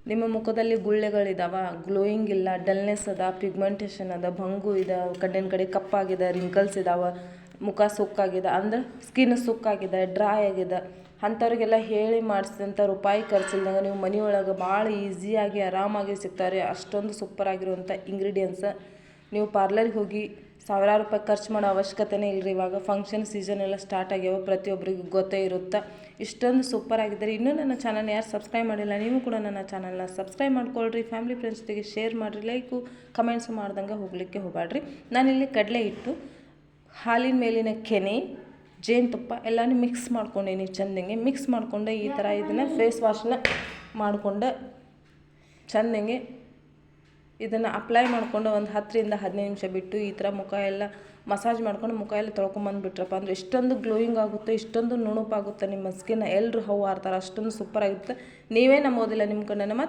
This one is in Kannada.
ನಿಮ್ಮ ಮುಖದಲ್ಲಿ ಗುಳ್ಳೆಗಳಿದಾವ, ಗ್ಲೋಯಿಂಗ್ ಇಲ್ಲ, ಡಲ್ನೆಸ್ ಅದ, ಪಿಗ್ಮೆಂಟೇಷನ್ ಅದ, ಭಂಗು ಇದೆ, ಕಣ್ಣಿನ ಕಡೆ ಕಪ್ಪಾಗಿದೆ, ರಿಂಕಲ್ಸ್ ಇದಾವೆ, ಮುಖ ಸುಕ್ಕಾಗಿದೆ ಅಂದ್ರೆ ಸ್ಕಿನ್ ಸುಕ್ಕಾಗಿದೆ, ಡ್ರೈ ಆಗಿದೆ ಅಂಥವ್ರಿಗೆಲ್ಲ ಹೇಳಿ ಮಾಡಿಸಿದಂಥ ರೂಪಾಯಿ ಖರ್ಚಿಲ್ದಂಗೆ ನೀವು ಮನೆಯೊಳಗೆ ಭಾಳ ಈಸಿಯಾಗಿ ಆರಾಮಾಗಿ ಸಿಗ್ತಾರೆ. ಅಷ್ಟೊಂದು ಸೂಪರ್ ಆಗಿರುವಂಥ ಇಂಗ್ರೀಡಿಯೆಂಟ್ಸ್. ನೀವು ಪಾರ್ಲರ್ಗೆ ಹೋಗಿ ಸಾವಿರಾರು ರೂಪಾಯಿ ಖರ್ಚು ಮಾಡೋ ಅವಶ್ಯಕತೆನೇ ಇಲ್ಲರಿ. ಇವಾಗ ಫಂಕ್ಷನ್ ಸೀಸನ್ ಎಲ್ಲ ಸ್ಟಾರ್ಟ್ ಆಗ್ಯಾವ, ಪ್ರತಿಯೊಬ್ಬರಿಗೂ ಗೊತ್ತೇ ಇರುತ್ತೆ. ಇಷ್ಟೊಂದು ಸೂಪರ್ ಆಗಿದ್ದಾರೆ. ಇನ್ನೂ ನನ್ನ ಚಾನಲ್ನ ಯಾರು ಸಬ್ಸ್ಕ್ರೈಬ್ ಮಾಡಿಲ್ಲ, ನೀವು ಕೂಡ ನನ್ನ ಚಾನಲ್ನ ಸಬ್ಸ್ಕ್ರೈಬ್ ಮಾಡ್ಕೊಳ್ರಿ. ಫ್ಯಾಮಿಲಿ ಫ್ರೆಂಡ್ಸ್ ಜೊತೆಗೆ ಶೇರ್ ಮಾಡಿರಿ, ಲೈಕು ಕಮೆಂಟ್ಸ್ ಮಾಡ್ದಂಗೆ ಹೋಗಲಿಕ್ಕೆ ಹೋಗಬೇಡ್ರಿ. ನಾನಿಲ್ಲಿ ಕಡಲೆ ಹಿಟ್ಟು, ಹಾಲಿನ ಮೇಲಿನ ಕೆನೆ, ಜೇನುತುಪ್ಪ ಎಲ್ಲನೂ ಮಿಕ್ಸ್ ಮಾಡ್ಕೊಂಡೇನಿ. ಚೆಂದಂಗೆ ಮಿಕ್ಸ್ ಮಾಡ್ಕೊಂಡು ಈ ಥರ ಇದನ್ನು ಫೇಸ್ ವಾಶ್ನ ಮಾಡಿಕೊಂಡು ಚೆಂದಂಗೆ ಇದನ್ನು ಅಪ್ಲೈ ಮಾಡಿಕೊಂಡು ಒಂದು 10ರಿಂದ 15 ನಿಮಿಷ ಬಿಟ್ಟು ಈ ಥರ ಮುಖ ಎಲ್ಲ ಮಸಾಜ್ ಮಾಡ್ಕೊಂಡು ಮುಖ ಎಲ್ಲ ತೊಳ್ಕೊಂಬಂದುಬಿಟ್ರಪ್ಪ ಅಂದರೆ ಇಷ್ಟೊಂದು ಗ್ಲೋಯಿಂಗ್ ಆಗುತ್ತೆ, ಇಷ್ಟೊಂದು ನುಣುಪಾಗುತ್ತೆ ನಿಮ್ಮ ಸ್ಕಿನ್. ಎಲ್ಲರೂ ಹೌ ಆಡ್ತಾರೆ, ಅಷ್ಟೊಂದು ಸೂಪರ್ ಆಗುತ್ತೆ. ನೀವೇ ನಂಬೋದಿಲ್ಲ ನಿಮ್ಮ ಕಣ್ಣನ್ನು.